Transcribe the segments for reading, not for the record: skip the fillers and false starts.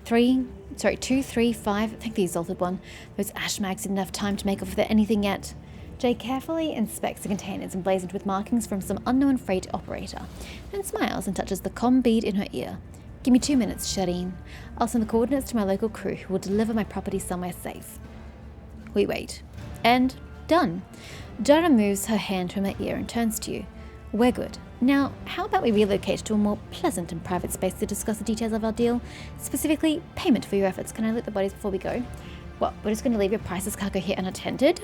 2, 3, 5. Thank the exalted one. Those ash mags didn't have time to make off with anything yet. Jay carefully inspects the containers emblazoned with markings from some unknown freight operator, then smiles and touches the comm bead in her ear. Give me 2 minutes, Shireen. I'll send the coordinates to my local crew who will deliver my property somewhere safe. We wait. And done. Jai removes her hand from her ear and turns to you. We're good. Now, how about we relocate to a more pleasant and private space to discuss the details of our deal? Specifically, payment for your efforts. Can I loot the bodies before we go? What, we're just going to leave your priceless cargo here unattended?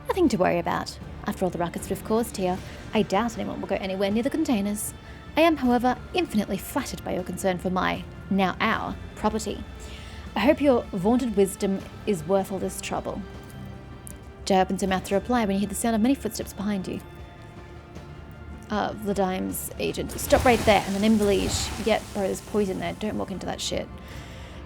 Nothing to worry about. After all the ruckus we've caused here, I doubt anyone will go anywhere near the containers. I am, however, infinitely flattered by your concern for my, now our, property. I hope your vaunted wisdom is worth all this trouble. Jay opens her mouth to reply when you hear the sound of many footsteps behind you. Vladime's agent. Stop right there, in the name of the liege. Yet, bro, there's poison there. Don't walk into that shit.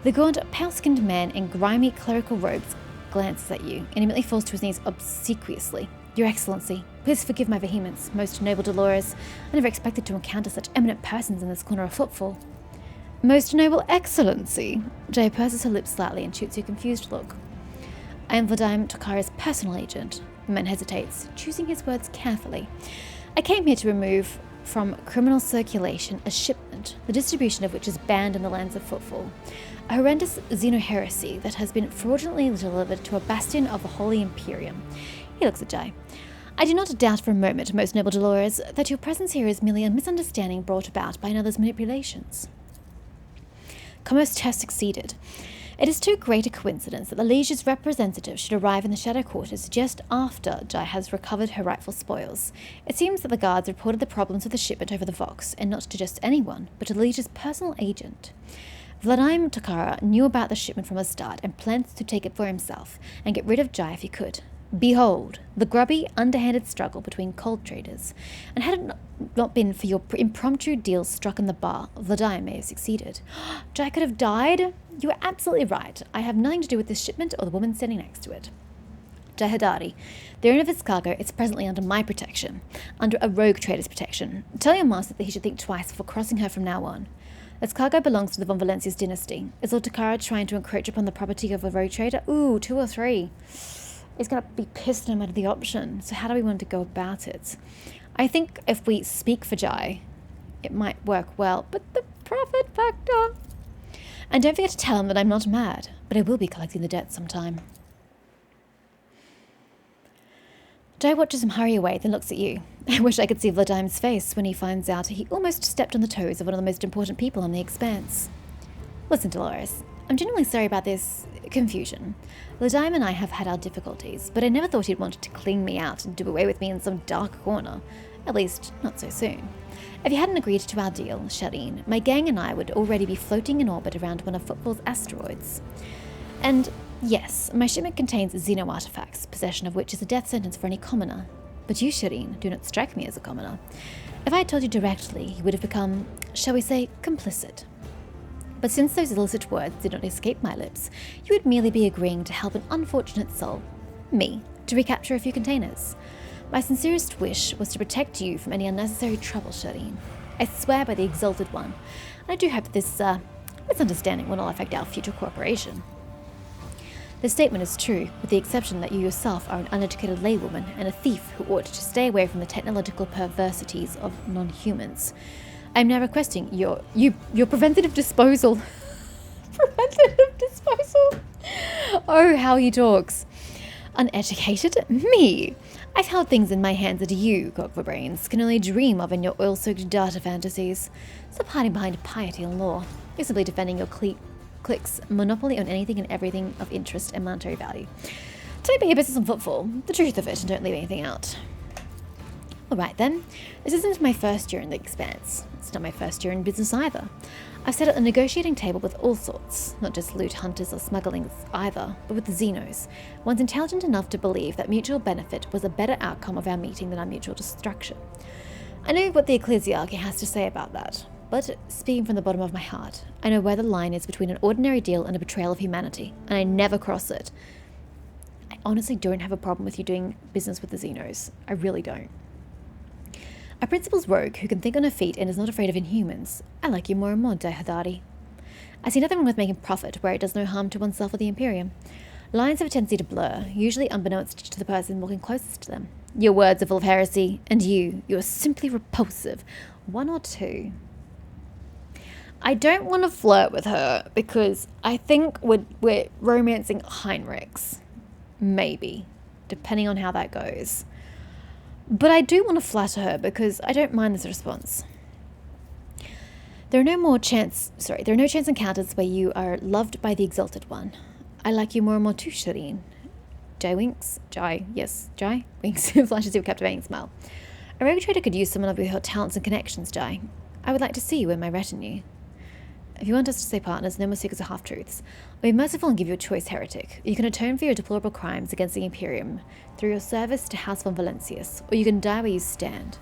The gaunt, pale-skinned man in grimy clerical robes glances at you and immediately falls to his knees obsequiously. Your Excellency, please forgive my vehemence, most noble Dolores. I never expected to encounter such eminent persons in this corner of Footfall. Most noble Excellency. Jay purses her lips slightly and shoots you a confused look. I am Vladime Tokara's personal agent. The man hesitates, choosing his words carefully. I came here to remove from criminal circulation a shipment, the distribution of which is banned in the lands of Footfall. A horrendous xenoheresy that has been fraudulently delivered to a bastion of the Holy Imperium. He looks at Jay. I do not doubt for a moment, most noble Dolores, that your presence here is merely a misunderstanding brought about by another's manipulations. Commerce has succeeded. It is too great a coincidence that the Liege's representative should arrive in the Shadow Quarters just after Jai has recovered her rightful spoils. It seems that the guards reported the problems with the shipment over the Vox, and not to just anyone, but to the Liege's personal agent. Vladime Tokara knew about the shipment from the start and plans to take it for himself and get rid of Jai if he could. Behold, the grubby, underhanded struggle between cold traders. And had it not been for your impromptu deals struck in the bar, Vladime may have succeeded. Jai could have died? You are absolutely right. I have nothing to do with this shipment or the woman standing next to it. Jai Hadari, the owner of its cargo, is presently under my protection, under a rogue trader's protection. Tell your master that he should think twice before crossing her from now on. This cargo belongs to the Von Valencia's dynasty. Is Lord Takara trying to encroach upon the property of a rogue trader? Ooh, 2 or 3. He's going to be pissed no matter the option. So how do we want to go about it? I think if we speak for Jai, it might work well. But the profit factor... And don't forget to tell him that I'm not mad, but I will be collecting the debt sometime. Jai watches him hurry away, then looks at you. I wish I could see Vladime's face when he finds out he almost stepped on the toes of one of the most important people on the Expanse. Listen, Dolores, I'm genuinely sorry about this confusion. Vladime and I have had our difficulties, but I never thought he'd wanted to clean me out and do away with me in some dark corner. At least, not so soon. If you hadn't agreed to our deal, Shireen, my gang and I would already be floating in orbit around one of Footfall's asteroids. And yes, my shipment contains xeno artifacts, possession of which is a death sentence for any commoner. But you, Shireen, do not strike me as a commoner. If I had told you directly, you would have become, shall we say, complicit. But since those illicit words did not escape my lips, you would merely be agreeing to help an unfortunate soul, me, to recapture a few containers. My sincerest wish was to protect you from any unnecessary trouble, Shireen. I swear by the Exalted One, and I do hope that this misunderstanding will not affect our future cooperation. The statement is true, with the exception that you yourself are an uneducated laywoman and a thief who ought to stay away from the technological perversities of non-humans. I am now requesting your preventative disposal. Preventative disposal? Oh, how he talks. Uneducated? Me! I've held things in my hands that you, cock for brains, can only dream of in your oil-soaked data fantasies. Stop hiding behind piety and law. You're simply defending your clique's monopoly on anything and everything of interest and monetary value. Take about your business on Footfall, the truth of it, and don't leave anything out. Alright then, this isn't my first year in the Expanse. It's not my first year in business either. I've sat at the negotiating table with all sorts, not just loot hunters or smugglings either, but with the Xenos, ones intelligent enough to believe that mutual benefit was a better outcome of our meeting than our mutual destruction. I know what the ecclesiarchy has to say about that, but speaking from the bottom of my heart, I know where the line is between an ordinary deal and a betrayal of humanity, and I never cross it. I honestly don't have a problem with you doing business with the Xenos. I really don't. A principal's rogue who can think on her feet and is not afraid of inhumans. I like you more and more, Jai Hadari. I see nothing wrong with making profit where it does no harm to oneself or the Imperium. Lines have a tendency to blur, usually unbeknownst to the person walking closest to them. Your words are full of heresy, and you are simply repulsive. 1 or 2. I don't want to flirt with her because I think we're romancing Heinrichs. Maybe, depending on how that goes. But I do want to flatter her because I don't mind this response. There are no chance encounters where you are loved by the exalted one. I like you more and more too, Shireen. Jai winks. Jai winks. Flashes you a captivating smile. A rogue trader could use someone of your talents and connections, Jai. I would like to see you in my retinue. If you want us to stay partners, no more secrets or half-truths. I'll be merciful and give you a choice, heretic. You can atone for your deplorable crimes against the Imperium through your service to House von Valencius, or you can die where you stand.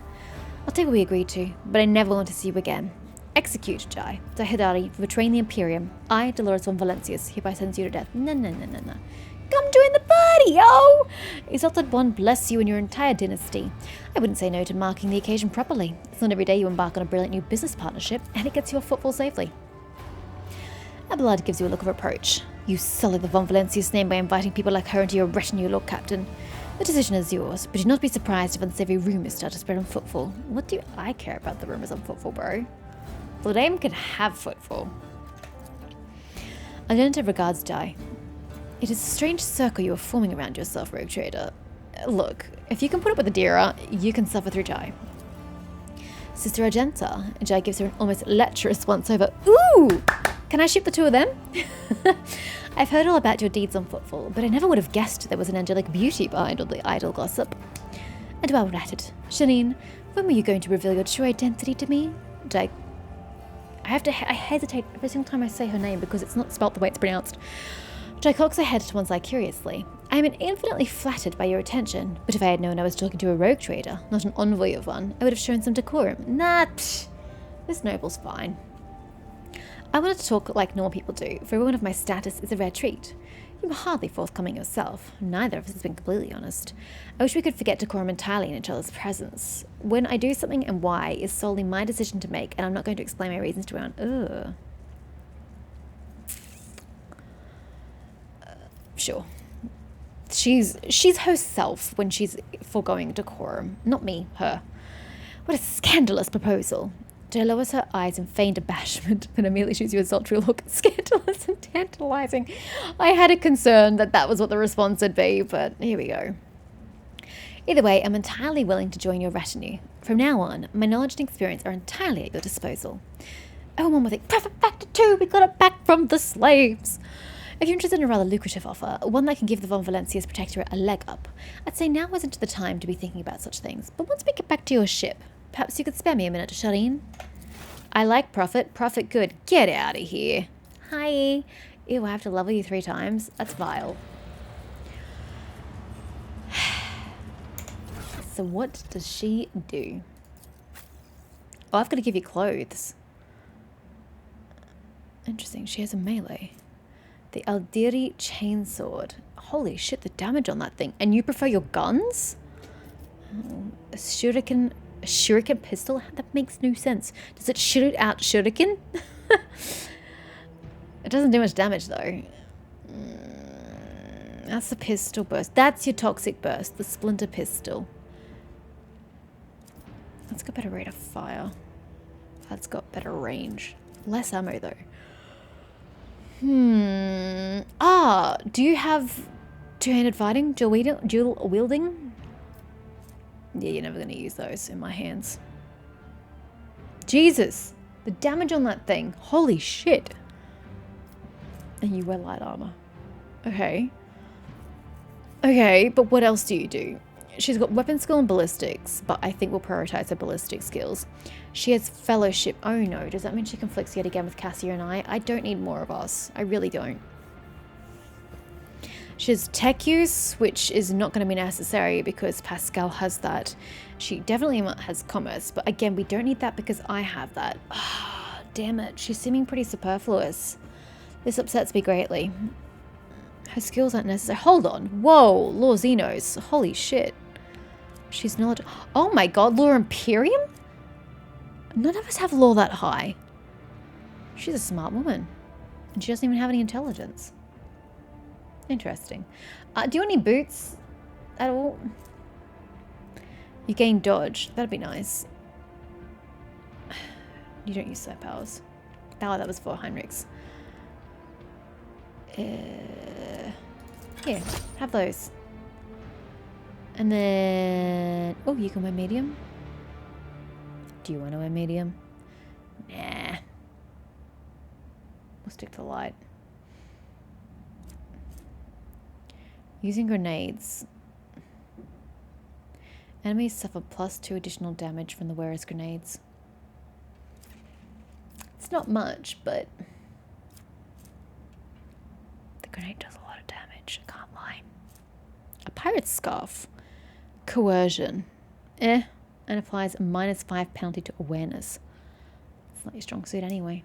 I'll take what we agreed to, but I never want to see you again. Execute, Jai Hidari, for betraying the Imperium. I, Dolores von Valencius, hereby sentence you to death. No. Come join the party, yo! Exalted One bless you and your entire dynasty. I wouldn't say no to marking the occasion properly. It's not every day you embark on a brilliant new business partnership, and it gets you off footfall safely. Abelard gives you a look of reproach. You sully the von Valencius name by inviting people like her into your retinue, Lord Captain. The decision is yours, but do not be surprised if unsavory rumours start to spread on footfall. What do I care about the rumours on footfall, bro? Lord Aim can have footfall. Alternative regards, Jai. It is a strange circle you are forming around yourself, rogue trader. Look, if you can put up with Adira, you can suffer through Jai. Sister Argenta, Jai gives her an almost lecherous once-over. Ooh! Can I ship the 2 of them? I've heard all about your deeds on footfall, but I never would have guessed there was an angelic beauty behind all the idle gossip. And well ratted. Shireen, when were you going to reveal your true identity to me? Jai. I hesitate every single time I say her name because it's not spelt the way it's pronounced. Jai cocks her head to one side curiously. I am infinitely flattered by your attention, but if I had known I was talking to a rogue trader, not an envoy of one, I would have shown some decorum. Nah, this noble's fine. I wanted to talk like normal people do, for a woman of my status is a rare treat. You were hardly forthcoming yourself. Neither of us has been completely honest. I wish we could forget decorum entirely in each other's presence. When I do something and why is solely my decision to make, and I'm not going to explain my reasons to anyone. Sure. She's herself when she's foregoing decorum. Not me, her. What a scandalous proposal. Jai lowers her eyes in feigned abashment, then immediately shoots you a sultry look. Scandalous and tantalizing. I had a concern that was what the response would be, but here we go. Either way, I'm entirely willing to join your retinue. From now on, my knowledge and experience are entirely at your disposal. Oh, one more thing. Profit factor 2, we got it back from the slaves. If you're interested in a rather lucrative offer, one that can give the Von Valencius Protectorate a leg up, I'd say now isn't the time to be thinking about such things. But once we get back to your ship, perhaps you could spare me a minute, Shireen? I like profit. Profit good. Get out of here. Hi. Ew, I have to level you 3 times? That's vile. So what does she do? Oh, I've got to give you clothes. Interesting. She has a melee. The Aldiri Chainsword. Holy shit, the damage on that thing. And you prefer your guns? Oh, a shuriken pistol? That makes no sense. Does it shoot out shuriken? It doesn't do much damage though. That's the pistol burst. That's your toxic burst. The splinter pistol. That's got better rate of fire. That's got better range. Less ammo though. Do you have two-handed fighting? Dual wielding? Yeah, you're never going to use those in my hands. Jesus! The damage on that thing. Holy shit. And you wear light armor. Okay. Okay, but what else do you do? She's got weapon skill and ballistics, but I think we'll prioritize her ballistic skills. She has fellowship. Oh no, does that mean she conflicts yet again with Cassia and I? I don't need more of us. I really don't. She has tech use, which is not going to be necessary because Pascal has that. She definitely has commerce, but again, we don't need that because I have that. Ah, damn it. She's seeming pretty superfluous. This upsets me greatly. Her skills aren't necessary. Hold on. Whoa, Law Xenos. Holy shit. She's not. Oh my god, Law Imperium? None of us have law that high. She's a smart woman. And she doesn't even have any intelligence. Interesting. Do you want any boots at all? You gain dodge. That'd be nice. You don't use side powers. Oh, that was for Heinrichs. Here, have those. And then... Oh, you can wear medium? Do you want to wear medium? Nah. We'll stick to the light. Using grenades. Enemies suffer +2 additional damage from the wearer's grenades. It's not much, but... the grenade does a lot of damage, I can't lie. A pirate's scarf. Coercion. And applies a -5 penalty to awareness. It's not your strong suit anyway.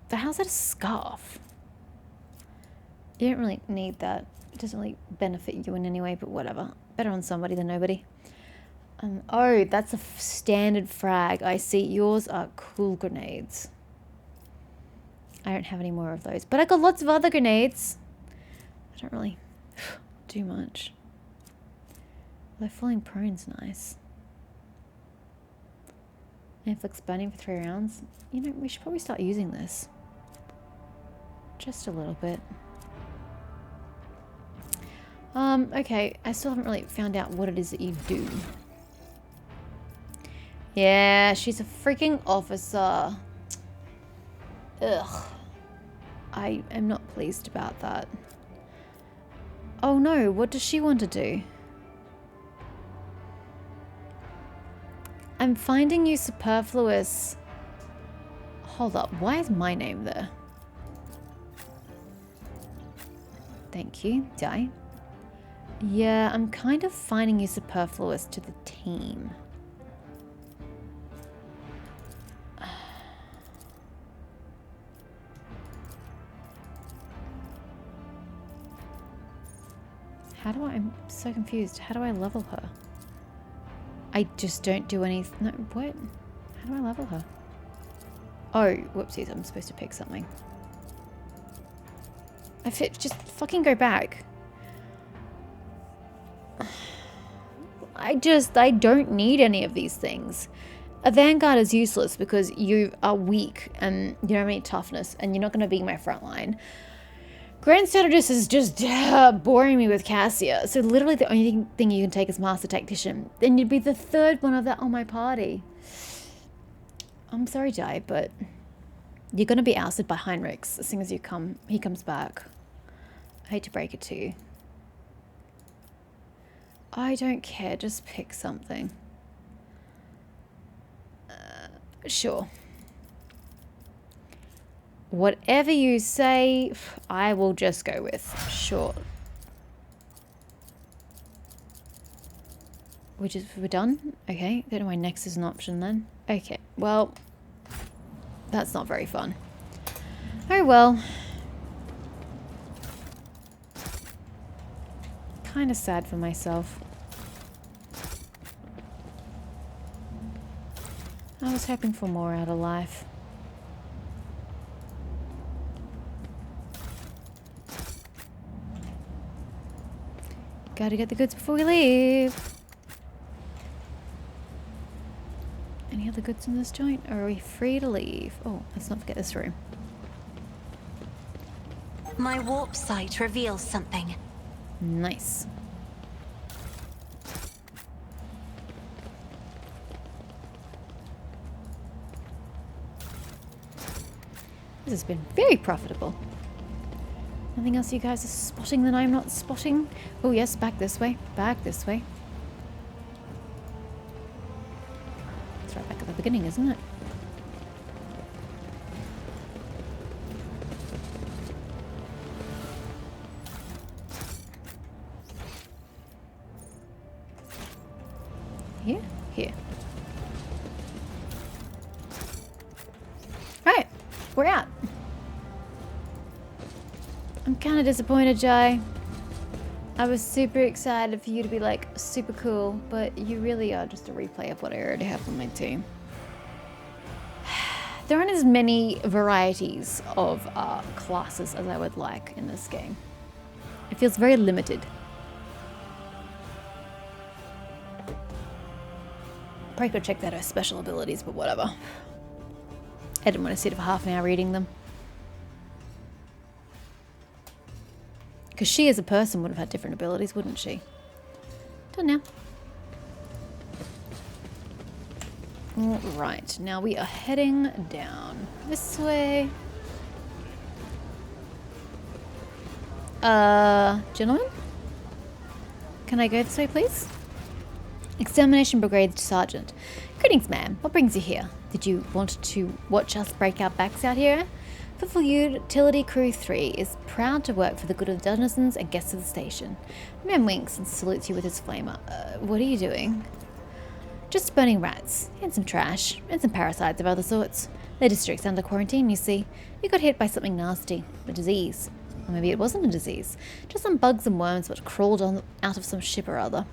But how's that a scarf? You don't really need that. It doesn't really benefit you in any way, but whatever. Better on somebody than nobody. Oh, that's a standard frag. I see. Yours are cool grenades. I don't have any more of those. But I got lots of other grenades. I don't really do much. Although falling prone's nice. Inflicts burning for 3 rounds. You know, we should probably start using this. Just a little bit. Okay. I still haven't really found out what it is that you do. Yeah, she's a freaking officer. Ugh. I am not pleased about that. Oh no, what does she want to do? I'm finding you superfluous. Hold up, why is my name there? Thank you, die. Yeah, I'm kind of finding you superfluous to the team. How do I'm so confused. How do I level her? I just don't do anything. No, what? How do I level her? Oh, whoopsies, I'm supposed to pick something. Just fucking go back. I don't need any of these things. A vanguard is useless because you are weak and you don't have any toughness and you're not going to be my front line. Grand Strategist is just boring me with Cassia. So literally the only thing you can take is Master Tactician. Then you'd be the third one of that on my party. I'm sorry, Jai, but you're going to be ousted by Heinrichs as soon as he comes back. I hate to break it to you. I don't care. Just pick something. Sure. Whatever you say, I will just go with. Sure. We're done? Okay. Don't know why next is an option then. Okay. Well, that's not very fun. Oh well. Kind of sad for myself. I was hoping for more out of life. Gotta get the goods before we leave. Any other goods in this joint? Or are we free to leave? Oh, let's not forget this room. My warp sight reveals something. Nice. This has been very profitable. Nothing else you guys are spotting that I'm not spotting? Oh yes, back this way. Back this way. It's right back at the beginning, isn't it? Here? Here. Right. We're out. I'm kind of disappointed, Jai. I was super excited for you to be like super cool, but you really are just a replay of what I already have on my team. There aren't as many varieties of classes as I would like in this game. It feels very limited. Probably could check out her special abilities, but whatever. I didn't want to sit for half an hour reading them. Because she as a person would have had different abilities, wouldn't she? Done now. Right, now we are heading down this way. Gentlemen? Can I go this way, please? Extermination Brigade Sergeant. Greetings, ma'am. What brings you here? Did you want to watch us break our backs out here? Faithful Utility Crew 3 is proud to work for the good of the denizens and guests of the station. The man winks and salutes you with his flamer. What are you doing? Just burning rats, and some trash, and some parasites of other sorts. The district's under quarantine, you see. You got hit by something nasty. A disease. Or maybe it wasn't a disease. Just some bugs and worms that crawled out of some ship or other.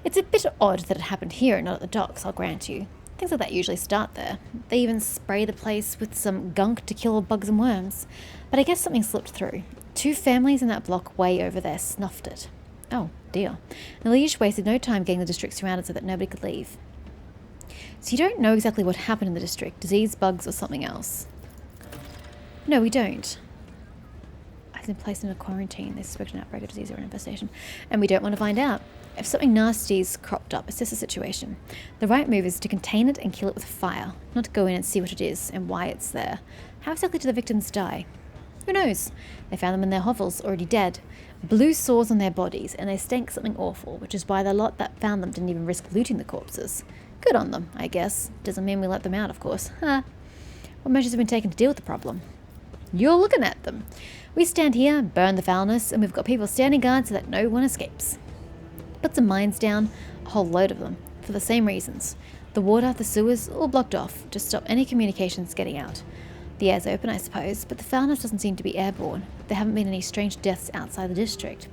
It's a bit odd that it happened here and not at the docks, I'll grant you. Things like that usually start there. They even spray the place with some gunk to kill bugs and worms. But I guess something slipped through. 2 families in that block way over there snuffed it. Oh, dear. The Liege wasted no time getting the district surrounded so that nobody could leave. So you don't know exactly what happened in the district, disease, bugs, or something else? No, we don't. I've been placed in a quarantine. They suspect an outbreak of disease or an infestation. And we don't want to find out. If something nasty's cropped up, assess the situation. The right move is to contain it and kill it with fire, not to go in and see what it is and why it's there. How exactly do the victims die? Who knows? They found them in their hovels, already dead. Blue sores on their bodies, and they stank something awful, which is why the lot that found them didn't even risk looting the corpses. Good on them, I guess. Doesn't mean we let them out, of course. What measures have been taken to deal with the problem? You're looking at them. We stand here, burn the foulness, and we've got people standing guard so that no one escapes. Put some mines down, a whole load of them, for the same reasons. The water, the sewers, all blocked off, to stop any communications getting out. The air's open, I suppose, but the foulness doesn't seem to be airborne. There haven't been any strange deaths outside the district.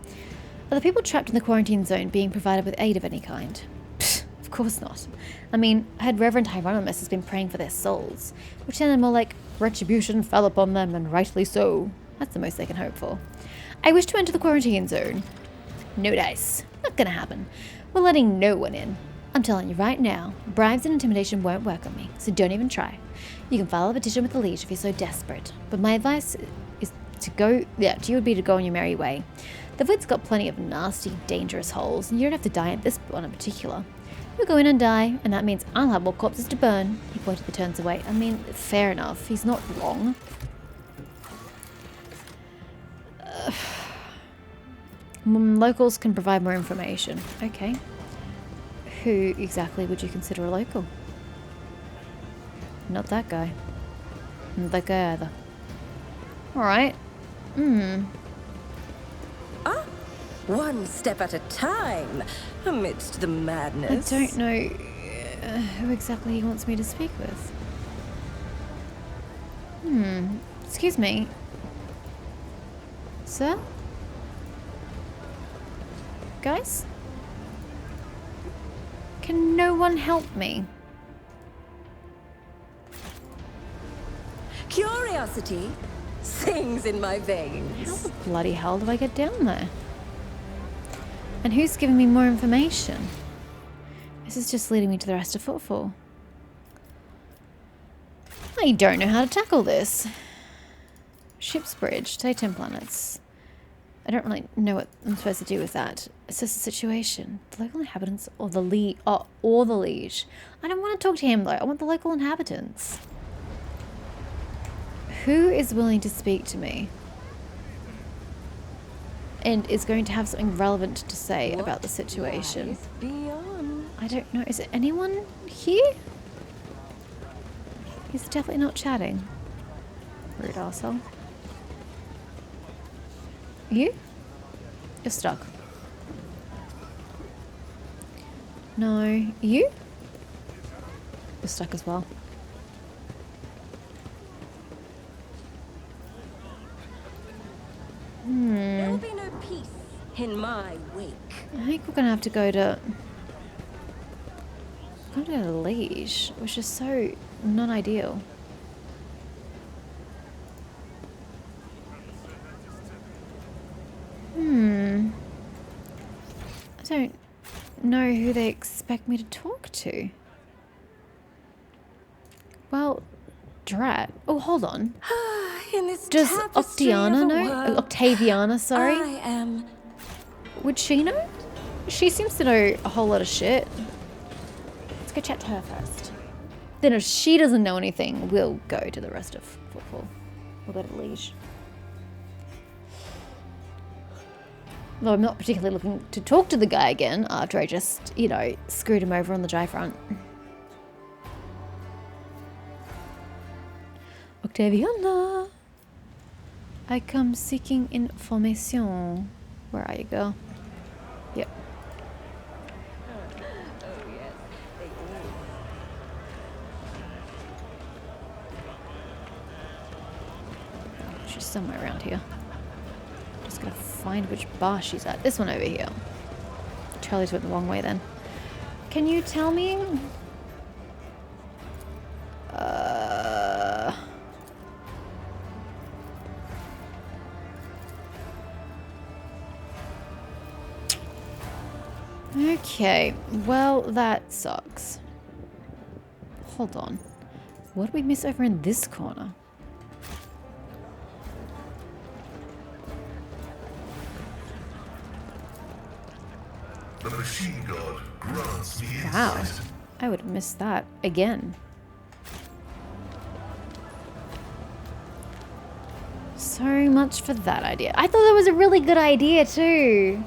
Are the people trapped in the quarantine zone being provided with aid of any kind? Pfft, of course not. I mean, I had Reverend Hieronymus has been praying for their souls, which sounded more like retribution fell upon them, and rightly so. That's the most they can hope for. I wish to enter the quarantine zone. No dice. Not gonna happen. We're letting no one in. I'm telling you right now, bribes and intimidation won't work on me, so don't even try. You can file a petition with the Liege if you're so desperate, but my advice is to you would be to go on your merry way. The Void's got plenty of nasty, dangerous holes, and you don't have to die at this one in particular. You'll go in and die, and that means I'll have more corpses to burn. He pointedly turns away. I mean, fair enough. He's not wrong. Locals can provide more information. Okay. Who exactly would you consider a local? Not that guy. Not that guy either. Alright. One step at a time, amidst the madness. I don't know who exactly he wants me to speak with. Excuse me. Sir? Guys? Can no one help me? Curiosity sings in my veins. How the bloody hell do I get down there? And who's giving me more information? This is just leading me to the rest of Footfall. I don't know how to tackle this. Ship's bridge, take 10 planets. I don't really know what I'm supposed to do with that. Assess the situation. The local inhabitants or the Liege. I don't want to talk to him though. I want the local inhabitants. Who is willing to speak to me? And is going to have something relevant to say about the situation. I don't know. Is it anyone here? He's definitely not chatting. Rude arsehole. You? You're stuck. No. You? You're stuck as well. There will be no peace in my wake. I think we're gonna have to go to Liege, which is so not ideal. I don't know who they expect me to talk to. Well, drat. Oh, hold on. In this Does tapestry of Octiana a know? world, Octaviana, sorry. I am. Would she know? She seems to know a whole lot of shit. Let's go chat to her first. Then if she doesn't know anything, we'll go to the rest of football. We'll go to Liege. Though I'm not particularly looking to talk to the guy again after I just, you know, screwed him over on the dry front. Octaviana! I come seeking information. Where are you, girl? Yep. She's somewhere around here. Just gotta find which bar she's at. This one over here. Charlie's went the wrong way then. Can you tell me? Okay, well, that sucks. Hold on. What did we miss over in this corner? The machine god grants me Wow, insight. I would have missed that again. So much for that idea. I thought that was a really good idea too.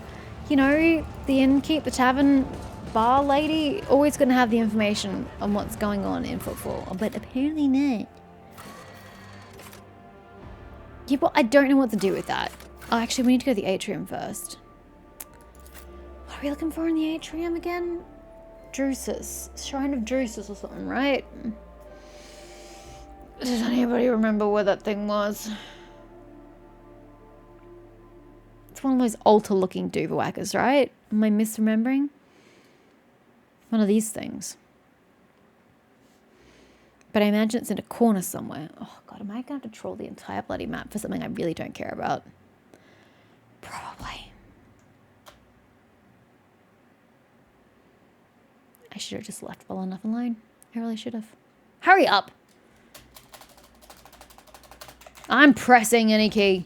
You know, the innkeep, the tavern bar lady, always going to have the information on what's going on in footfall, but apparently not. Yeah, well, I don't know what to do with that. Oh, actually, we need to go to the atrium first. What are we looking for in the atrium again? Drusus. Shrine of Drusus or something, right? Does anybody remember where that thing was? It's one of those altar-looking dooverwackers, right? Am I misremembering? One of these things. But I imagine it's in a corner somewhere. Oh god, am I going to have to troll the entire bloody map for something I really don't care about? Probably. I should have just left well enough alone. I really should have. Hurry up! I'm pressing any key.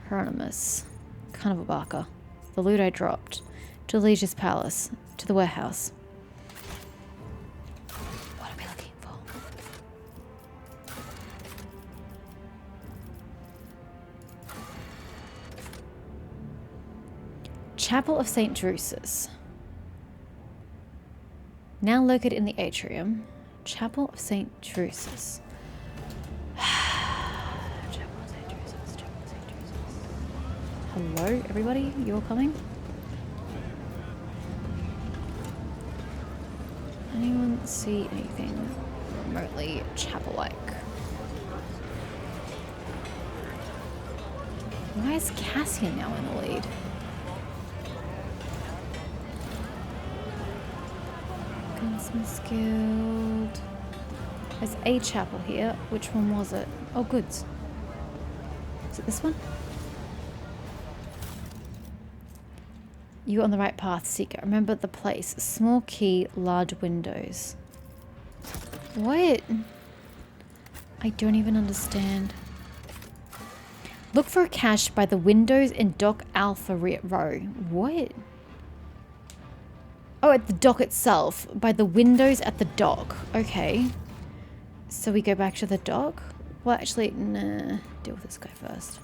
Hieronymus. Kind of a barker. The loot I dropped. To Legis Palace. To the warehouse. What are we looking for? Chapel of St. Drusus. Now located in the atrium. Chapel of St. Drusus. Hello, everybody? You all coming? Anyone see anything remotely chapel-like? Why is Cassian now in the lead? Gunsmith's Guild. There's a chapel here. Which one was it? Oh, goods. Is it this one? You're on the right path, Seeker. Remember the place. Small key, large windows. What? I don't even understand. Look for a cache by the windows in Dock Alpha Row. What? Oh, at the dock itself. By the windows at the dock. Okay. So we go back to the dock? Well, actually, nah. Deal with this guy first.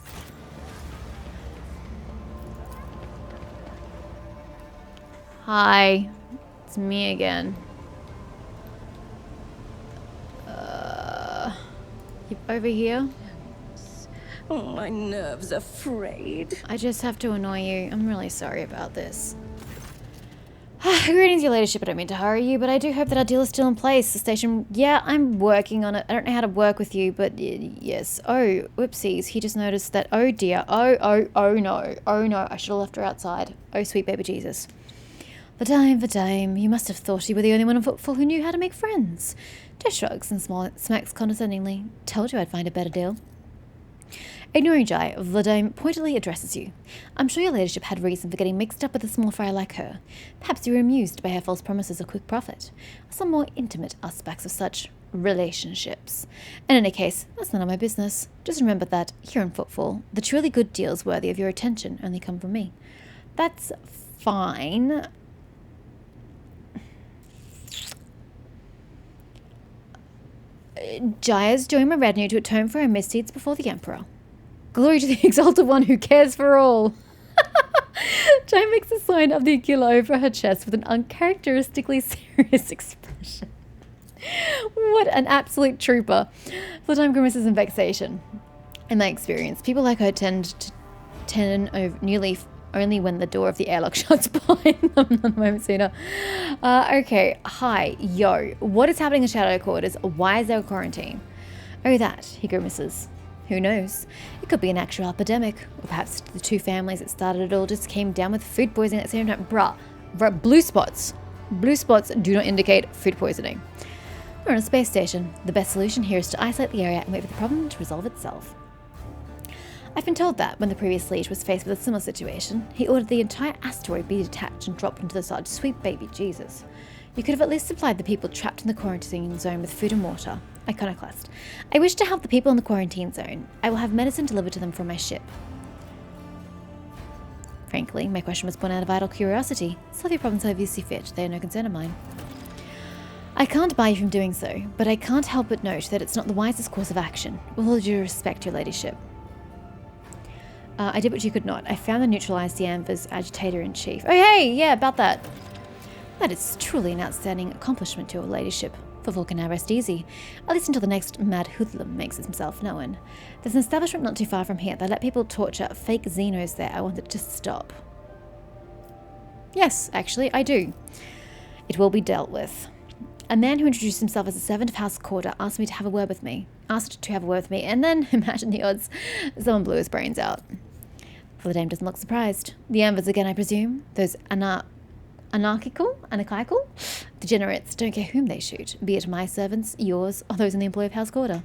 Hi. It's me again. You over here? Oh, my nerves are frayed. I just have to annoy you. I'm really sorry about this. Greetings, your ladyship. I don't mean to hurry you, but I do hope that our deal is still in place. The station, yeah, I'm working on it. I don't know how to work with you, but yes. Oh, whoopsies. He just noticed that. Oh dear. Oh no. Oh no. I should have left her outside. Oh, sweet baby Jesus. For time. You must have thought you were the only one on footfall who knew how to make friends. Joe shrugs and smacks condescendingly. Told you I'd find a better deal. Ignoring Jai, Vladimir pointedly addresses you. I'm sure your ladyship had reason for getting mixed up with a small fry like her. Perhaps you were amused by her false promises of quick profit, or some more intimate aspects of such relationships. In any case, that's none of my business. Just remember that, here in Footfall, the truly good deals worthy of your attention only come from me. That's fine. Jai has joined my retinue to atone for her misdeeds before the Emperor. Glory to the exalted one who cares for all. Jai makes a sign of the Aquila over her chest with an uncharacteristically serious expression. What an absolute trooper. Full-time grimaces and vexation. In my experience, people like her tend to turn over nearly only when the door of the airlock shuts behind them. Not a moment sooner. Okay, hi, yo. What is happening in Shadow Quarters? Why is there a quarantine? Oh, that, he grimaces. Who knows? It could be an actual epidemic, or perhaps the two families that started it all just came down with food poisoning at the same time. Bruh, blue spots. Blue spots do not indicate food poisoning. We're on a space station. The best solution here is to isolate the area and wait for the problem to resolve itself. I've been told that when the previous liege was faced with a similar situation, he ordered the entire asteroid be detached and dropped into the side. Sweet baby Jesus. You could have at least supplied the people trapped in the quarantine zone with food and water. Iconoclast. I wish to help the people in the quarantine zone. I will have medicine delivered to them from my ship. Frankly, my question was born out of idle curiosity. Solve your problems however you see fit. They are no concern of mine. I can't bar you from doing so, but I can't help but note that it's not the wisest course of action. With all due respect, your ladyship. I did what you could not. I found and neutralized the Amber's agitator-in-chief. Oh, hey! Yeah, about that. That is truly an outstanding accomplishment, your ladyship. For can now rest easy, at least until the next mad hoodlum makes himself known. There's an establishment not too far from here that let people torture fake Xenos there. I want it to stop. Yes, actually, I do. It will be dealt with. A man who introduced himself as a servant of House Corder asked to have a word with me, and then, imagine the odds, someone blew his brains out. Vladimir doesn't look surprised. The Ambers again, I presume? Those anarchical? Degenerates don't care whom they shoot, be it my servants, yours, or those in the employ of House Corder.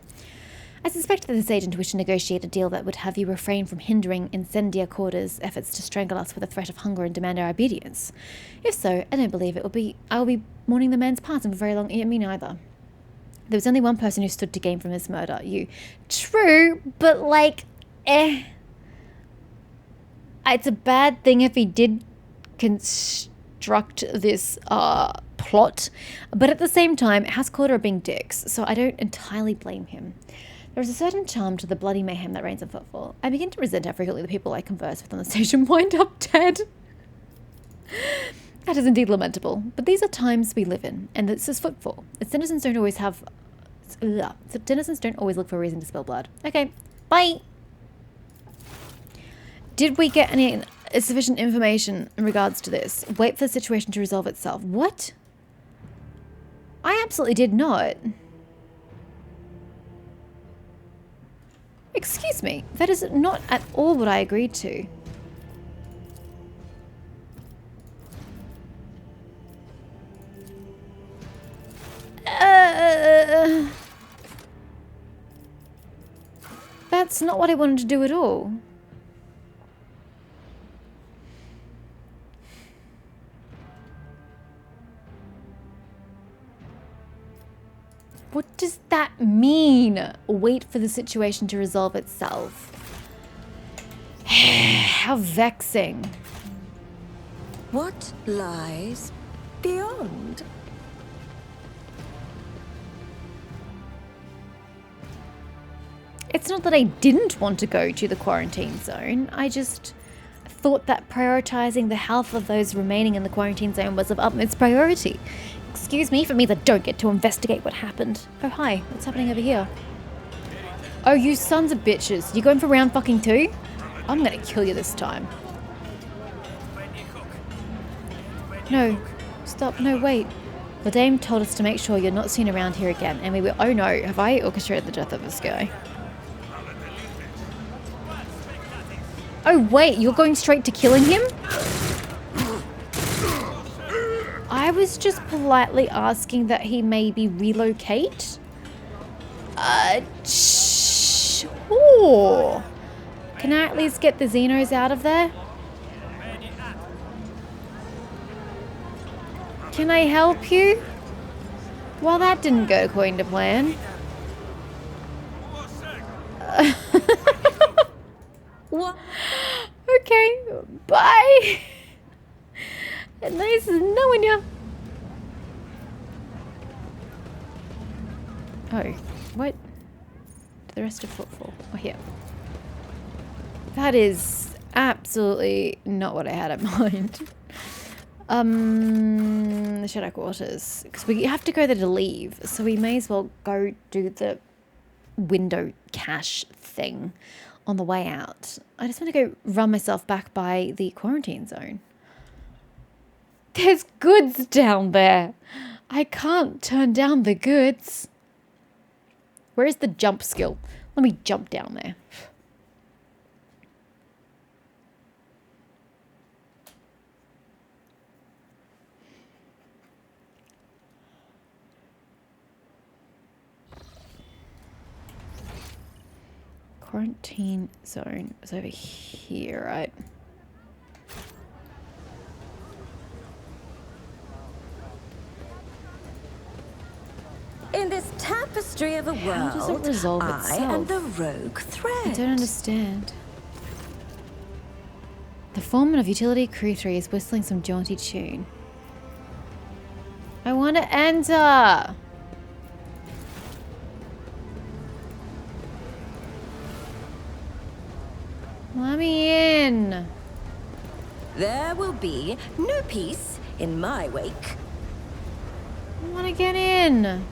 I suspect that this agent wished to negotiate a deal that would have you refrain from hindering Incendia Corder's efforts to strangle us with a threat of hunger and demand our obedience. If so, I don't believe I will be mourning the man's passing for very long. Me neither. There was only one person who stood to gain from his murder. You. True, but it's a bad thing if he did construct this plot, but at the same time, House Corder are being dicks, so I don't entirely blame him. There is a certain charm to the bloody mayhem that reigns in Footfall. I begin to resent how frequently the people I converse with on the station wind up dead. That is indeed lamentable, but these are times we live in, and this is Footfall. Its denizens don't always look for a reason to spill blood. Okay, bye! Did we get any sufficient information in regards to this? Wait for the situation to resolve itself. What? I absolutely did not. Excuse me, that is not at all what I agreed to. That's not what I wanted to do at all. What does that mean? Wait for the situation to resolve itself. How vexing. What lies beyond? It's not that I didn't want to go to the quarantine zone. I just thought that prioritizing the health of those remaining in the quarantine zone was of utmost priority. Excuse me for me that don't get to investigate what happened. Oh, hi. What's happening over here? Oh, you sons of bitches. You going for round fucking 2? I'm gonna kill you this time. No. Stop, no, wait. The dame told us to make sure you're not seen around here again, and we will— oh no, have I orchestrated the death of this guy? Oh wait, you're going straight to killing him? I was just politely asking that he maybe relocate? Sure. Can I at least get the Xenos out of there? Can I help you? Well, that didn't go according to plan. What? Okay, bye. Nice knowing you. Oh, what? To the rest of footfall. Oh, here. That is absolutely not what I had in mind. The Shadow Quarters. Because we have to go there to leave, so we may as well go do the window cache thing on the way out. I just want to go run myself back by the quarantine zone. There's goods down there. I can't turn down the goods. Where is the jump skill? Let me jump down there. Quarantine zone is over here, right? In this tapestry of a world, How does it resolve I itself? am the rogue thread. I don't understand. The foreman of Utility Crew 3 is whistling some jaunty tune. I want to enter! Let me in! There will be no peace in my wake. I want to get in!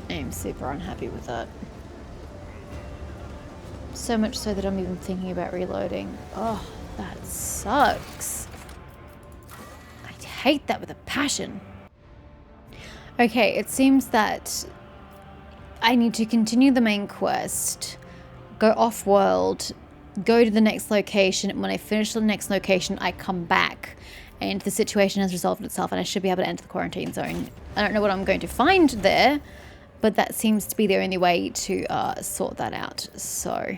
I'm super unhappy with that. So much so that I'm even thinking about reloading. Oh, that sucks. I hate that with a passion. Okay, it seems that I need to continue the main quest, go off-world, go to the next location, and when I finish the next location, I come back, and the situation has resolved itself, and I should be able to enter the quarantine zone. I don't know what I'm going to find there, but that seems to be the only way to sort that out. So,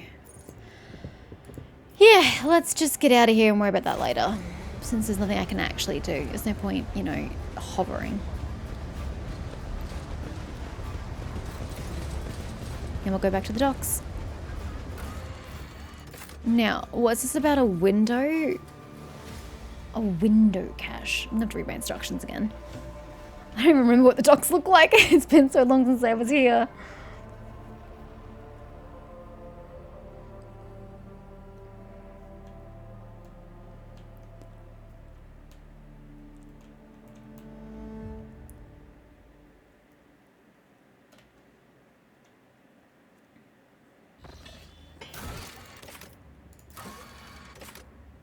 yeah, let's just get out of here and worry about that later, since there's nothing I can actually do. There's no point, you know, hovering. And we'll go back to the docks. Now, what's this about a window? A window cache. I'm gonna have to read my instructions again. I don't even remember what the docks look like. It's been so long since I was here.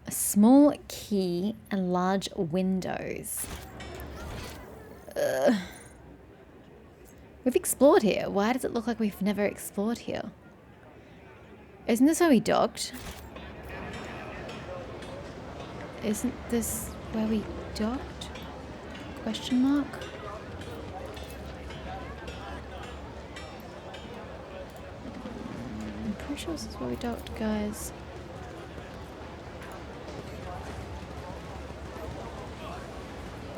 A small key and large windows. We've explored here. Why does it look like we've never explored here? Isn't this where we docked? Isn't this where we docked? Question mark? I'm pretty sure this is where we docked, guys.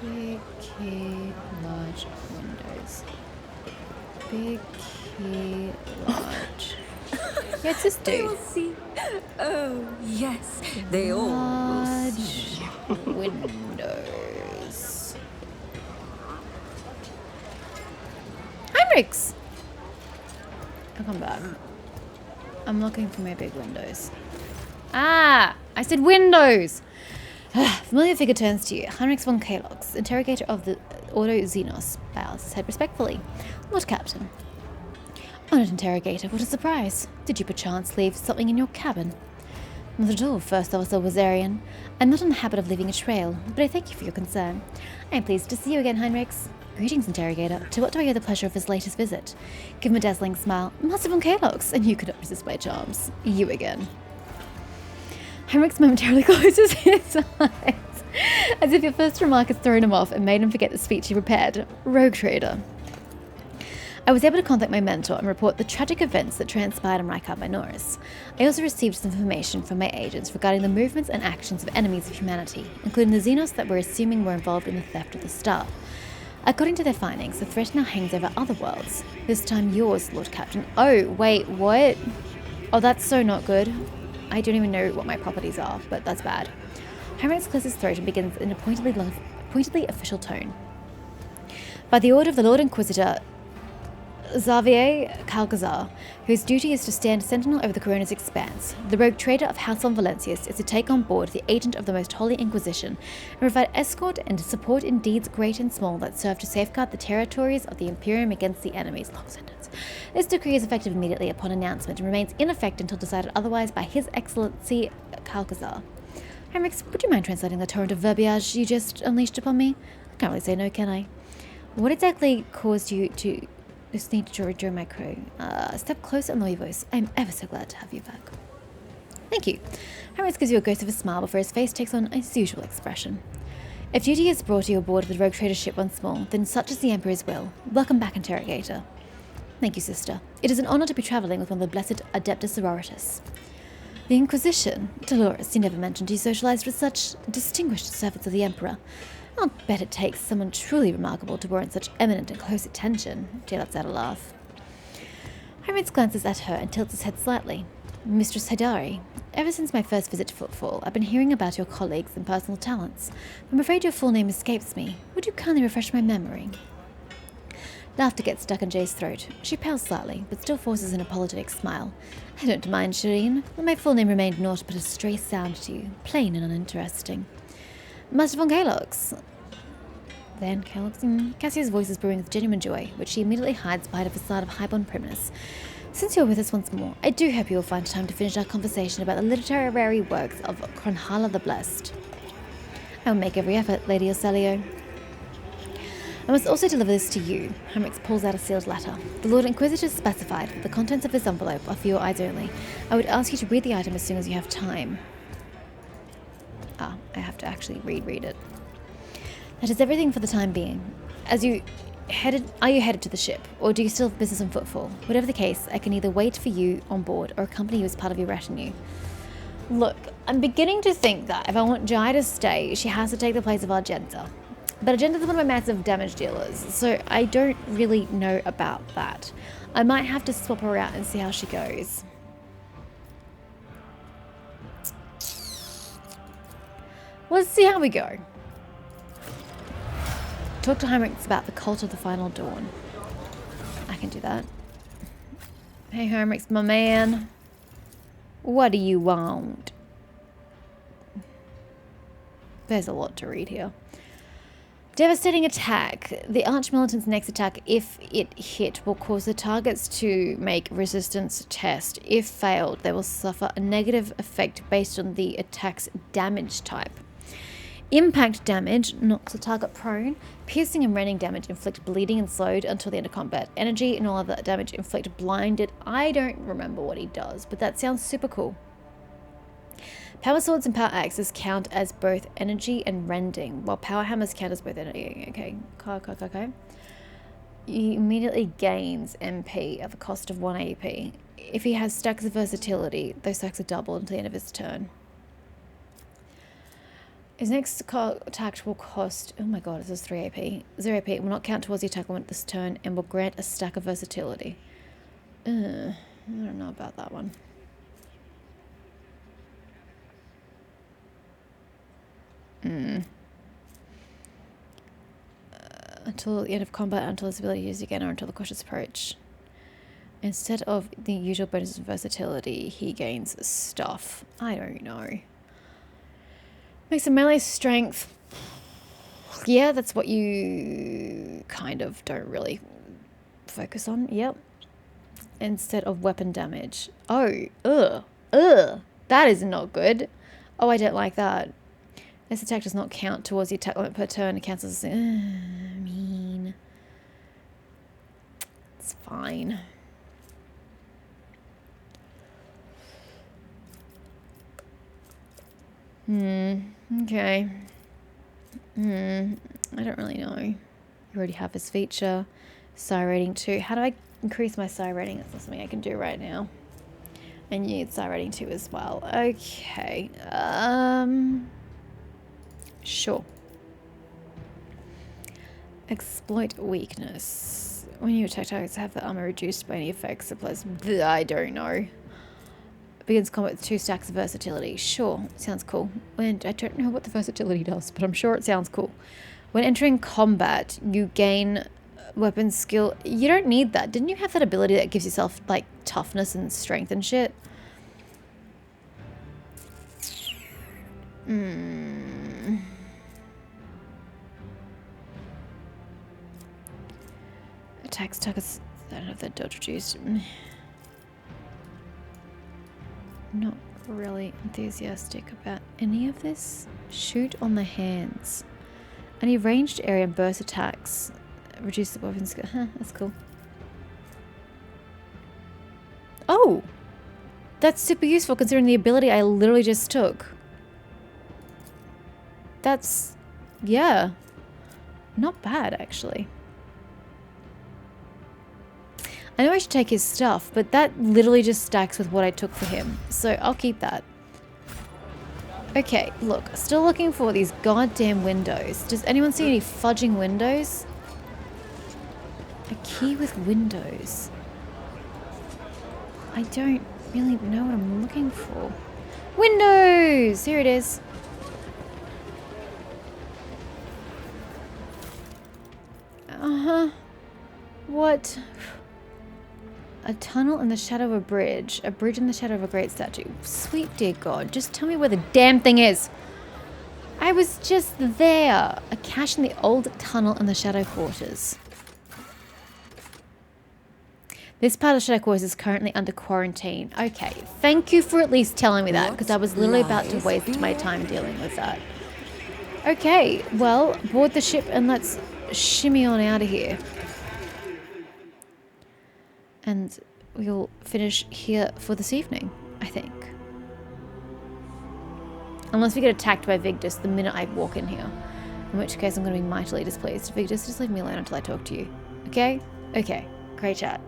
Big key, large windows. Big key, large. Yeah, it's this They will dude. see. Oh, yes. They all will see. Large windows. Heinrichs! I'll come back. I'm looking for my big windows. Ah! I said windows! Familiar figure turns to you. Heinrich von Kalox, interrogator of the Ordo Xenos, bows his head respectfully. Lord Captain. Honored interrogator, what a surprise. Did you perchance leave something in your cabin? Not at all, First Officer Wazarian. I'm not in the habit of leaving a trail, but I thank you for your concern. I am pleased to see you again, Heinrichs. Greetings, Interrogator. To what do I owe the pleasure of his latest visit? Give him a dazzling smile. Master von Kalox, and you could not resist my charms. You again. Heinrichs momentarily closes his eyes, as if your first remark has thrown him off and made him forget the speech he prepared. Rogue trader. I was able to contact my mentor and report the tragic events that transpired on Rykard Minoris. I also received some information from my agents regarding the movements and actions of enemies of humanity, including the Xenos that we're assuming were involved in the theft of the star. According to their findings, the threat now hangs over other worlds. This time yours, Lord Captain. Oh, wait, what? Oh, that's so not good. I don't even know what my properties are, but that's bad. Heinrichs clears his throat and begins in a pointedly official tone. By the order of the Lord Inquisitor Xavier Calcazar, whose duty is to stand sentinel over the Koronus Expanse, the rogue trader of House on Valencius is to take on board the agent of the Most Holy Inquisition and provide escort and support in deeds great and small that serve to safeguard the territories of the Imperium against the enemies. Long sentence. This decree is effective immediately upon announcement and remains in effect until decided otherwise by His Excellency Calcazar. Heinrichs, would you mind translating the torrent of verbiage you just unleashed upon me? I can't really say no, can I? What exactly caused you to this need to rejoin my crew? Step closer and lower your voice. I'm ever so glad to have you back. Thank you. Heinrichs gives you a ghost of a smile before his face takes on his usual expression. If duty has brought you aboard the rogue trader ship once more, then such is the Emperor's will. Welcome back, Interrogator. Thank you, sister. It is an honor to be traveling with one of the blessed Adeptus Sororitas. The Inquisition? Dolores, you never mentioned you socialized with such distinguished servants of the Emperor. I'll bet it takes someone truly remarkable to warrant such eminent and close attention. She lets out a laugh. Heinrichs glances at her and tilts his head slightly. Mistress Hidari, ever since my first visit to Footfall, I've been hearing about your colleagues and personal talents. I'm afraid your full name escapes me. Would you kindly refresh my memory? Laughter gets stuck in Jay's throat. She pales slightly, but still forces an apologetic smile. I don't mind, Shireen, but my full name remained naught but a stray sound to you, plain and uninteresting. Master von Kalox. Then Kalox. Cassia's voice is brewing with genuine joy, which she immediately hides behind a facade of highborn primness. Since you're with us once more, I do hope you will find time to finish our conversation about the literary works of Kronhala the Blessed. I will make every effort, Lady Ocelio. I must also deliver this to you. Heinrichs pulls out a sealed letter. The Lord Inquisitor specified that the contents of this envelope are for your eyes only. I would ask you to read the item as soon as you have time. I have to actually read it. That is everything for the time being. Are you headed to the ship, or do you still have business on Footfall? Whatever the case, I can either wait for you on board or accompany you as part of your retinue. Look, I'm beginning to think that if I want Jai to stay, she has to take the place of Argenta. But Argenta's one of my massive damage dealers, so I don't really know about that. I might have to swap her out and see how she goes. Let's see how we go. Talk to Heinrichs about the cult of the Final Dawn. I can do that. Hey Heinrichs, my man. What do you want? There's a lot to read here. Devastating attack. The Arch-Militant's next attack, if it hit, will cause the targets to make resistance test. If failed, they will suffer a negative effect based on the attack's damage type. Impact damage knocks the target prone. Piercing and rending damage inflict bleeding and slowed until the end of combat. Energy and all other damage inflict blinded. I don't remember what he does, but that sounds super cool. Power swords and power axes count as both energy and rending, while power hammers count as both energy. Okay. He immediately gains MP at the cost of 1 AP. If he has stacks of versatility, those stacks are doubled until the end of his turn. His next attack will cost, oh my god, this is 3 AP. 0 AP will not count towards the attack limit this turn and will grant a stack of versatility. I don't know about that one. Until the end of combat, until his ability is used again, or until the cautious approach. Instead of the usual bonus of versatility, he gains stuff. I don't know. Makes a melee strength. Yeah, that's what you kind of don't really focus on. Yep. Instead of weapon damage. Oh, That is not good. Oh, I don't like that. This attack does not count towards the attack limit per turn. It counts as mean. It's fine. Okay. I don't really know. You already have this feature. Psi rating 2. How do I increase my psi rating? That's not something I can do right now. And you need psi rating 2 as well. Okay. Sure. Exploit weakness. When you attack targets have the armor reduced by any effects applies. I don't know. Begins combat with 2 stacks of versatility. Sure, sounds cool. When I don't know what the versatility does, but I'm sure it sounds cool. When entering combat, you gain weapon skill. You don't need that. Didn't you have that ability that gives yourself like toughness and strength and shit? Attacks targets. I don't know if they're dodge reduced. Not really enthusiastic about any of this. Shoot on the hands. Any ranged area and burst attacks. Reduce the weapon skill. Huh, that's cool. Oh! That's super useful considering the ability I literally just took. That's... yeah. Not bad, actually. I know I should take his stuff, but that literally just stacks with what I took for him. So I'll keep that. Okay, look. Still looking for these goddamn windows. Does anyone see any fudging windows? A key with windows. I don't really know what I'm looking for. Windows! Here it is. Uh-huh. What? A tunnel in the shadow of a bridge. A bridge in the shadow of a great statue. Sweet dear God, just tell me where the damn thing is. I was just there. A cache in the old tunnel in the shadow quarters. This part of shadow quarters is currently under quarantine. Okay, thank you for at least telling me that, because I was literally about to waste my time dealing with that. Okay, well, board the ship and let's shimmy on out of here. And we'll finish here for this evening, I think. Unless we get attacked by Vigdis the minute I walk in here. In which case I'm going to be mightily displeased. Vigdis, just leave me alone until I talk to you. Okay? Okay. Great chat.